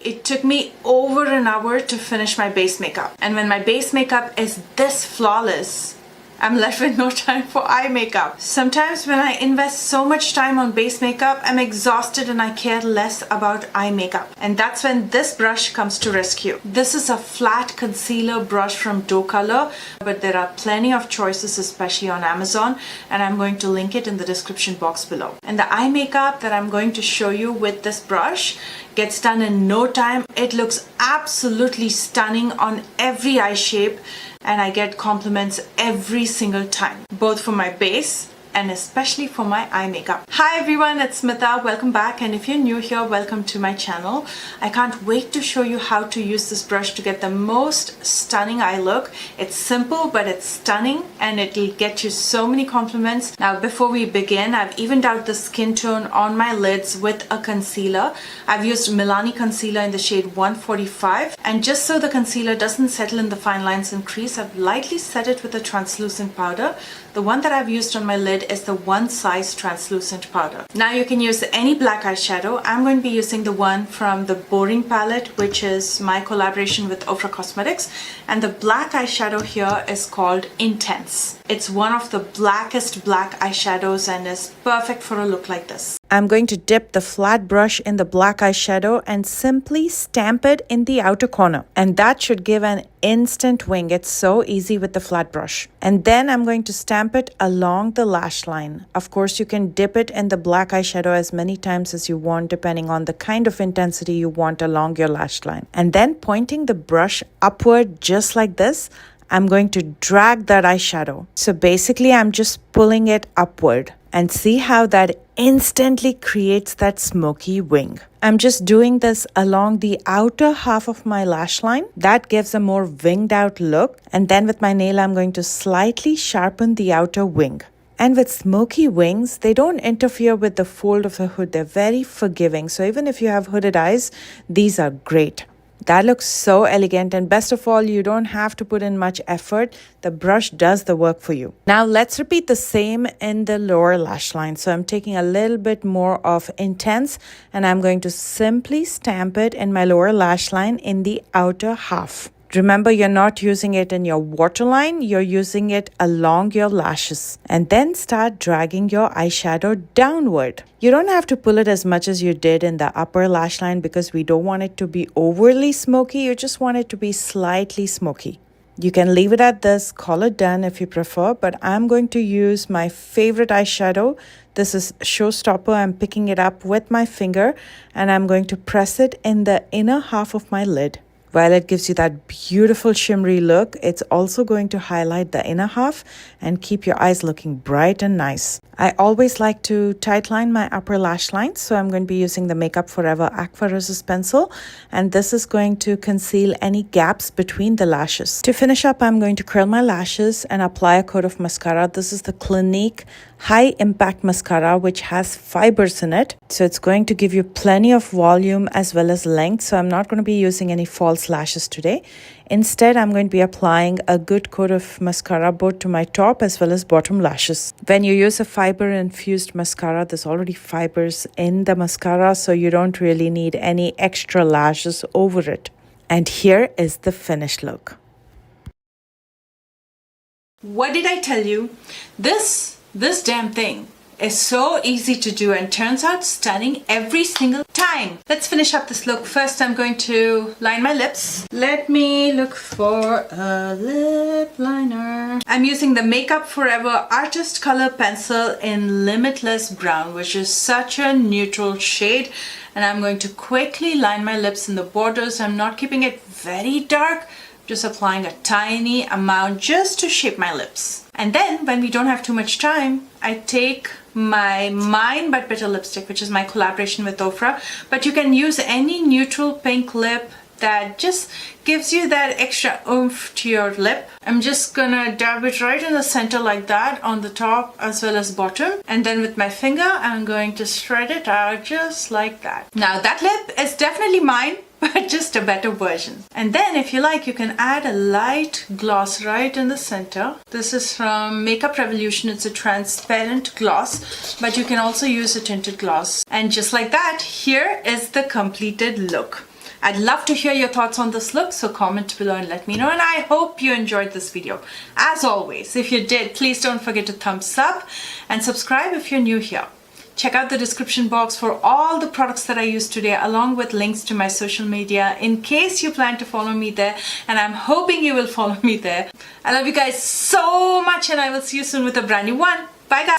It took me over an hour to finish my base makeup. And when my base makeup is this flawless, I'm left with no time for eye makeup. Sometimes when I invest so much time on base makeup, I'm exhausted and I care less about eye makeup. And that's when this brush comes to rescue. This is a flat concealer brush from Doe Color, but there are plenty of choices, especially on Amazon, and I'm going to link it in the description box below. And the eye makeup that I'm going to show you with this brush gets done in no time. It looks absolutely stunning on every eye shape, and I get compliments every single time, both for my base and especially for my eye makeup. Hi everyone, it's Smitha. Welcome back, and if you're new here, welcome to my channel. I can't wait to show you how to use this brush to get the most stunning eye look. It's simple, but it's stunning, and it'll get you so many compliments. Now, before we begin, I've evened out the skin tone on my lids with a concealer. I've used Milani concealer in the shade 145, and just so the concealer doesn't settle in the fine lines and crease, I've lightly set it with a translucent powder. The one that I've used on my lid is the One Size translucent powder. Now you can use any black eyeshadow. I'm going to be using the one from the Boring palette, which is my collaboration with Ofra Cosmetics, and the black eyeshadow here is called Intense. It's one of the blackest black eyeshadows and is perfect for a look like this. I'm going to dip the flat brush in the black eyeshadow and simply stamp it in the outer corner, and that should give an instant wing. It's so easy with the flat brush. And then I'm going to stamp it along the lash line. Of course, you can dip it in the black eyeshadow as many times as you want, depending on the kind of intensity you want along your lash line. And then pointing the brush upward just like this, I'm going to drag that eyeshadow. So basically, I'm just pulling it upward, and see how that instantly creates that smoky wing. I'm just doing this along the outer half of my lash line. That gives a more winged out look. And then with my nail, I'm going to slightly sharpen the outer wing. And with smoky wings, they don't interfere with the fold of the hood. They're very forgiving. So even if you have hooded eyes, these are great. That looks so elegant, and best of all, you don't have to put in much effort. The brush does the work for you. Now let's repeat the same in the lower lash line. So I'm taking a little bit more of Intense, and I'm going to simply stamp it in my lower lash line in the outer half. Remember, you're not using it in your waterline, you're using it along your lashes. And then start dragging your eyeshadow downward. You don't have to pull it as much as you did in the upper lash line because we don't want it to be overly smoky, you just want it to be slightly smoky. You can leave it at this, call it done if you prefer, but I'm going to use my favorite eyeshadow. This is Showstopper. I'm picking it up with my finger, and I'm going to press it in the inner half of my lid. While it gives you that beautiful shimmery look, it's also going to highlight the inner half and keep your eyes looking bright and nice. I always like to tightline my upper lash line, so I'm going to be using the Makeup Forever Aqua Resist pencil, and this is going to conceal any gaps between the lashes. To finish up, I'm going to curl my lashes and apply a coat of mascara. This is the Clinique High Impact Mascara, which has fibers in it, so it's going to give you plenty of volume as well as length, so I'm not going to be using any false lashes today. Instead, I'm going to be applying a good coat of mascara both to my top as well as bottom lashes. When you use a fiber infused mascara, there's already fibers in the mascara, so you don't really need any extra lashes over it. And here is the finished look. What did I tell you? This damn thing is so easy to do and turns out stunning every single time. Let's finish up this look. First, I'm going to line my lips. Let me look for a lip liner. I'm using the Makeup Forever Artist Color Pencil in Limitless Brown, which is such a neutral shade. And I'm going to quickly line my lips in the borders. I'm not keeping it very dark, just applying a tiny amount just to shape my lips. And then when we don't have too much time, I take my Mine But Better lipstick, which is my collaboration with Ofra, but you can use any neutral pink lip that just gives you that extra oomph to your lip. I'm just gonna dab it right in the center like that, on the top as well as bottom, and then with my finger I'm going to spread it out just like that. Now that lip is definitely mine, but just a better version. And then if you like, you can add a light gloss right in the center. This is from Makeup Revolution. It's a transparent gloss, but you can also use a tinted gloss. And just like that, here is the completed look. I'd love to hear your thoughts on this look, so comment below and let me know. And I hope you enjoyed this video. As always, if you did, please don't forget to thumbs up and subscribe if you're new here. Check out the description box for all the products that I used today, along with links to my social media in case you plan to follow me there, and I'm hoping you will follow me there. I love you guys so much, and I will see you soon with a brand new one. Bye guys.